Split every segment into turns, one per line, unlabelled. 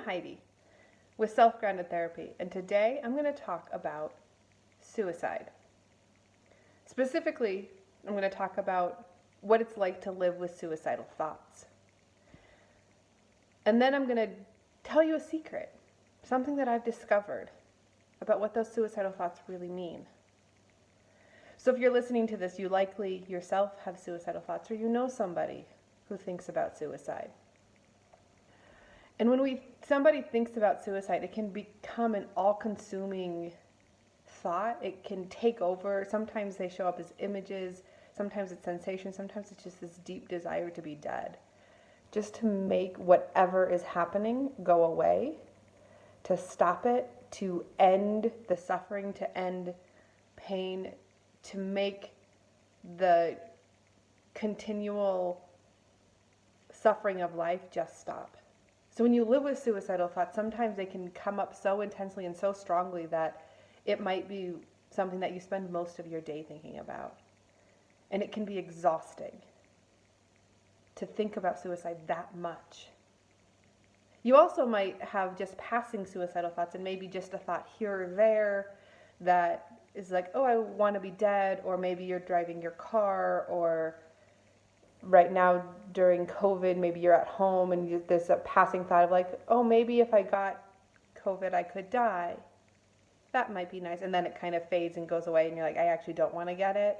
I'm Heidi with Self-Grounded Therapy, and today I'm going to talk about suicide. Specifically, I'm going to talk about what it's like to live with suicidal thoughts. And then I'm going to tell you a secret, something that I've discovered about what those suicidal thoughts really mean. So if you're listening to this, you likely yourself have suicidal thoughts, or you know somebody who thinks about suicide. And when somebody thinks about suicide, it can become an all-consuming thought. It can take over. Sometimes they show up as images, sometimes it's sensation, sometimes it's just this deep desire to be dead. Just to make whatever is happening go away, to stop it, to end the suffering, to end pain, to make the continual suffering of life just stop. So when you live with suicidal thoughts, sometimes they can come up so intensely and so strongly that it might be something that you spend most of your day thinking about. And it can be exhausting to think about suicide that much. You also might have just passing suicidal thoughts, and maybe just a thought here or there that is like, oh, I want to be dead, or maybe you're driving your car, or right now during COVID, maybe you're at home and there's a passing thought of like, oh, maybe if I got COVID, I could die. That might be nice. And then it kind of fades and goes away and you're like, I actually don't want to get it.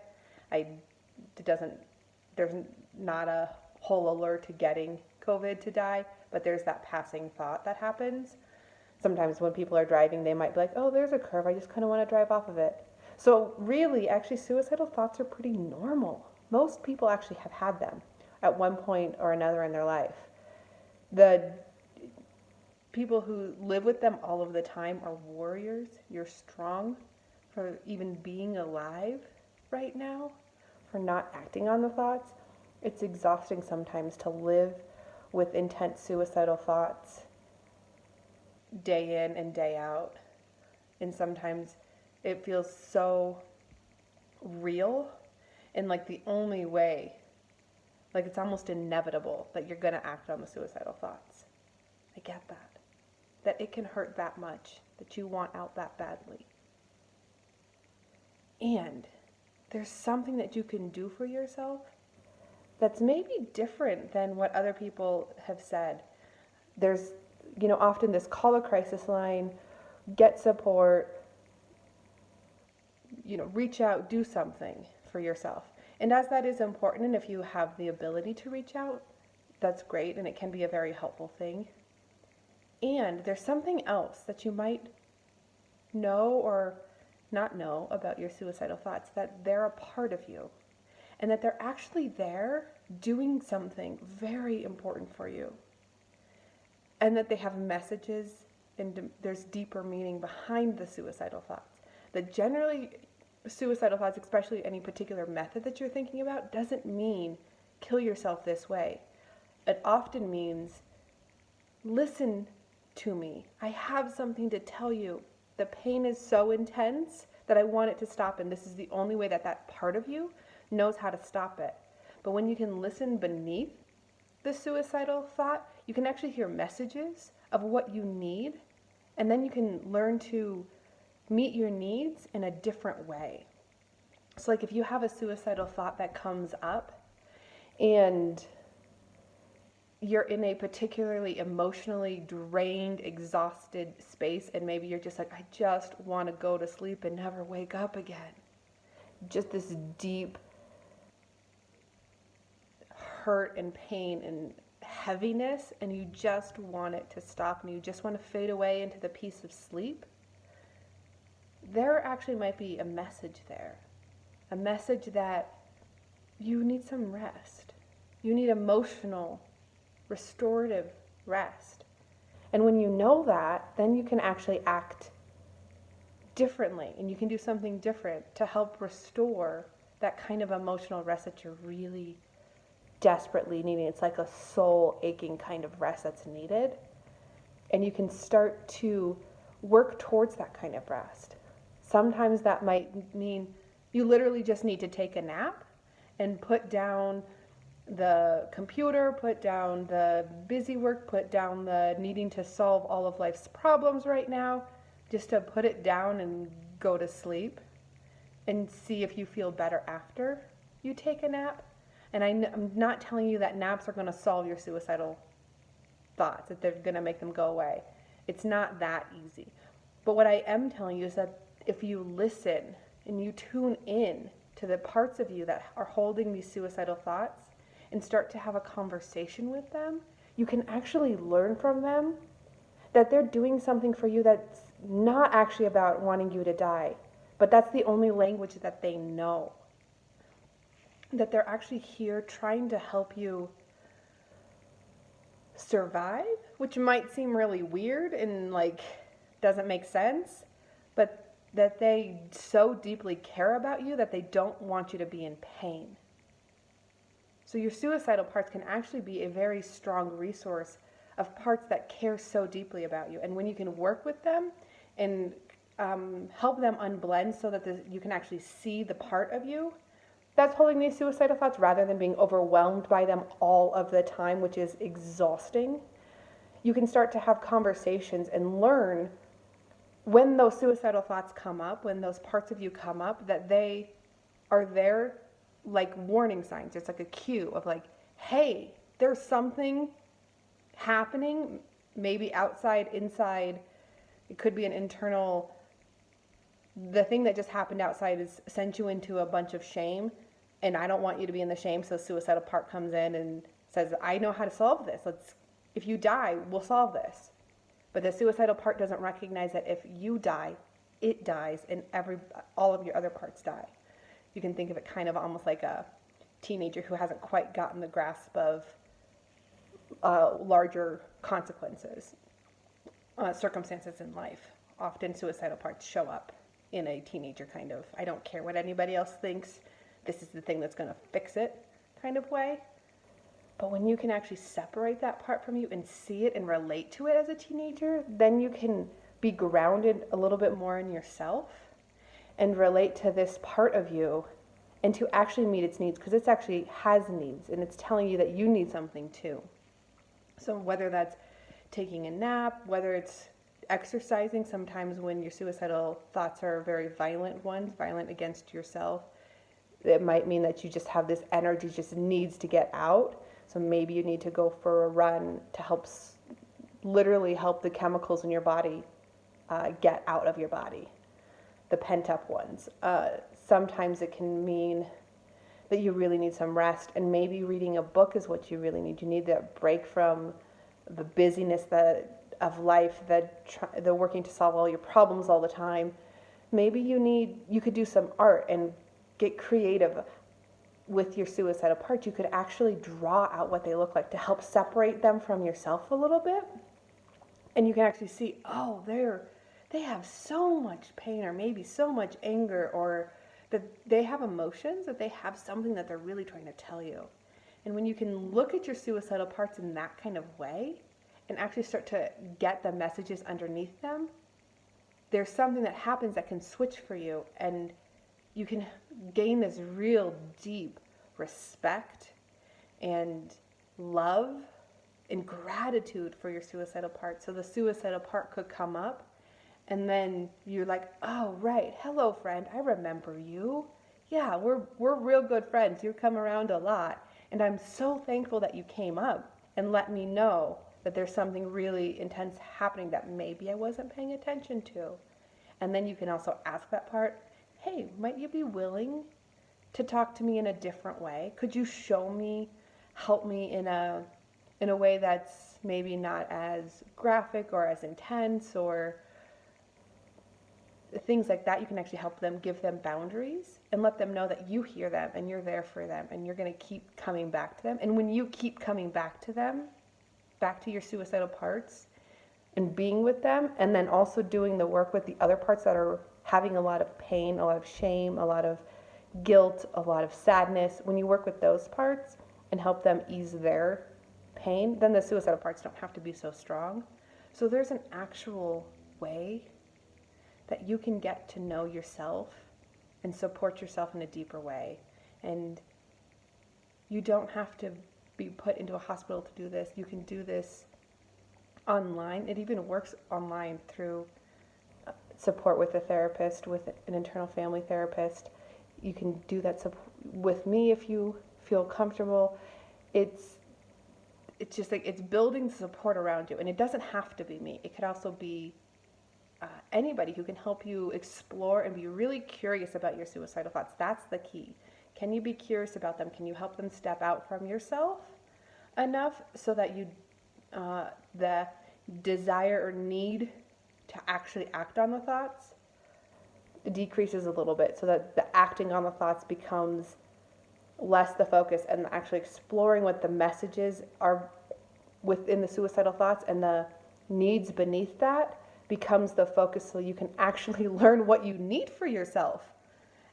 There's not a whole alert to getting COVID to die, but there's that passing thought that happens. Sometimes when people are driving, they might be like, oh, there's a curve. I just kind of want to drive off of it. So really, actually, suicidal thoughts are pretty normal. Most people actually have had them at one point or another in their life. The people who live with them all of the time are warriors. You're strong for even being alive right now, for not acting on the thoughts. It's exhausting sometimes to live with intense suicidal thoughts day in and day out. And sometimes it feels so real. And like the only way, like it's almost inevitable that you're going to act on the suicidal thoughts. I get that. That it can hurt that much, that you want out that badly. And there's something that you can do for yourself that's maybe different than what other people have said. There's, often this call a crisis line, get support, reach out, do something for yourself. And as that is important, and if you have the ability to reach out, that's great, and it can be a very helpful thing. And there's something else that you might know or not know about your suicidal thoughts, that they're a part of you, and that they're actually there doing something very important for you, and that they have messages, and there's deeper meaning behind the suicidal thoughts. That generally, suicidal thoughts, especially any particular method that you're thinking about, doesn't mean kill yourself this way. It often means, listen to me. I have something to tell you. The pain is so intense that I want it to stop, and this is the only way that part of you knows how to stop it. But when you can listen beneath the suicidal thought, you can actually hear messages of what you need, and then you can learn to meet your needs in a different way. So like if you have a suicidal thought that comes up and you're in a particularly emotionally drained, exhausted space, and maybe you're just like, I just want to go to sleep and never wake up again. Just this deep hurt and pain and heaviness, and you just want it to stop, and you just want to fade away into the peace of sleep. There actually might be a message there. A message that you need some rest. You need emotional, restorative rest. And when you know that, then you can actually act differently, and you can do something different to help restore that kind of emotional rest that you're really desperately needing. It's like a soul aching kind of rest that's needed. And you can start to work towards that kind of rest. Sometimes that might mean you literally just need to take a nap and put down the computer, put down the busy work, put down the needing to solve all of life's problems right now, just to put it down and go to sleep and see if you feel better after you take a nap. And I'm not telling you that naps are going to solve your suicidal thoughts, that they're going to make them go away. It's not that easy. But what I am telling you is that if you listen and you tune in to the parts of you that are holding these suicidal thoughts and start to have a conversation with them, you can actually learn from them that they're doing something for you that's not actually about wanting you to die, but that's the only language that they know. That they're actually here trying to help you survive, which might seem really weird and like doesn't make sense, but that they so deeply care about you that they don't want you to be in pain. So your suicidal parts can actually be a very strong resource of parts that care so deeply about you. And when you can work with them and help them unblend so that you can actually see the part of you that's holding these suicidal thoughts rather than being overwhelmed by them all of the time, which is exhausting, you can start to have conversations and learn when those suicidal thoughts come up, when those parts of you come up, that they are there like warning signs. It's like a cue of like, hey, there's something happening, maybe outside, inside. It could be an internal, the thing that just happened outside is sent you into a bunch of shame, and I don't want you to be in the shame, so the suicidal part comes in and says, I know how to solve this. If you die, we'll solve this. But the suicidal part doesn't recognize that if you die, it dies, and all of your other parts die. You can think of it kind of almost like a teenager who hasn't quite gotten the grasp of larger consequences, circumstances in life. Often suicidal parts show up in a teenager kind of, I don't care what anybody else thinks, this is the thing that's going to fix it kind of way. But when you can actually separate that part from you and see it and relate to it as a teenager, then you can be grounded a little bit more in yourself and relate to this part of you and to actually meet its needs, because it actually has needs and it's telling you that you need something too. So whether that's taking a nap, whether it's exercising, sometimes when your suicidal thoughts are very violent ones, violent against yourself, it might mean that you just have this energy just needs to get out. So maybe you need to go for a run to literally help the chemicals in your body get out of your body, the pent up ones. Sometimes it can mean that you really need some rest, and maybe reading a book is what you really need. You need that break from the busyness of life, the working to solve all your problems all the time. Maybe you could do some art and get creative with your suicidal part. You could actually draw out what they look like to help separate them from yourself a little bit. And you can actually see, oh, they have so much pain, or maybe so much anger, or that they have emotions, that they have something that they're really trying to tell you. And when you can look at your suicidal parts in that kind of way and actually start to get the messages underneath them, there's something that happens that can switch for you, and you can gain this real deep respect and love and gratitude for your suicidal part. So the suicidal part could come up, and then you're like, oh, right, hello, friend, I remember you. Yeah, we're real good friends. You come around a lot, and I'm so thankful that you came up and let me know that there's something really intense happening that maybe I wasn't paying attention to. And then you can also ask that part, hey, might you be willing to talk to me in a different way? Could you help me in a way that's maybe not as graphic or as intense, or things like that? You can actually help them, give them boundaries, and let them know that you hear them and you're there for them, and you're going to keep coming back to them. And when you keep coming back to them, back to your suicidal parts, and being with them, and then also doing the work with the other parts that are having a lot of pain, a lot of shame, a lot of guilt, a lot of sadness, when you work with those parts and help them ease their pain, then the suicidal parts don't have to be so strong. So there's an actual way that you can get to know yourself and support yourself in a deeper way. And You don't have to be put into a hospital to do this. You can do this online. It even works online through support with a therapist, with an internal family therapist. You can do that with me if you feel comfortable. It's just like, it's building support around you, and it doesn't have to be me. It could also be anybody who can help you explore and be really curious about your suicidal thoughts. That's the key. Can you be curious about them? Can you help them step out from yourself enough so that you the desire or need to actually act on the thoughts decreases a little bit, so that the acting on the thoughts becomes less the focus, and actually exploring what the messages are within the suicidal thoughts and the needs beneath that becomes the focus, so you can actually learn what you need for yourself.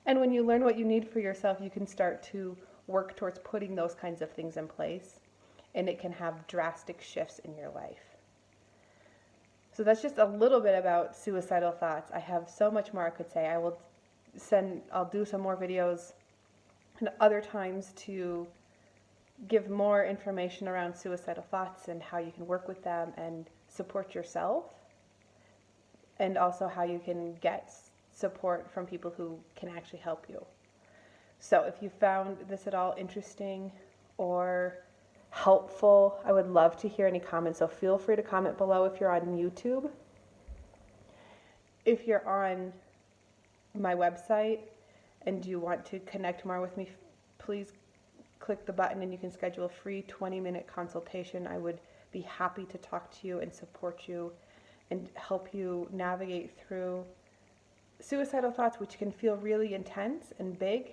And when you learn what you need for yourself, you can start to work towards putting those kinds of things in place, and it can have drastic shifts in your life. So that's just a little bit about suicidal thoughts. I have so much more I could say. I'll do some more videos and other times to give more information around suicidal thoughts and how you can work with them and support yourself, and also how you can get support from people who can actually help you. So if you found this at all interesting or helpful, I would love to hear any comments. So feel free to comment below if you're on YouTube. If you're on my website and you want to connect more with me, please click the button and you can schedule a free 20-minute consultation. I would be happy to talk to you and support you and help you navigate through suicidal thoughts, which can feel really intense and big,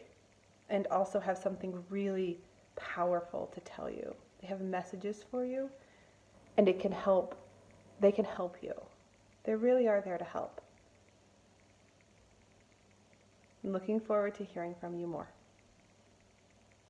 and also have something really powerful to tell you. They have messages for you, and they can help you. They really are there to help. I'm looking forward to hearing from you more.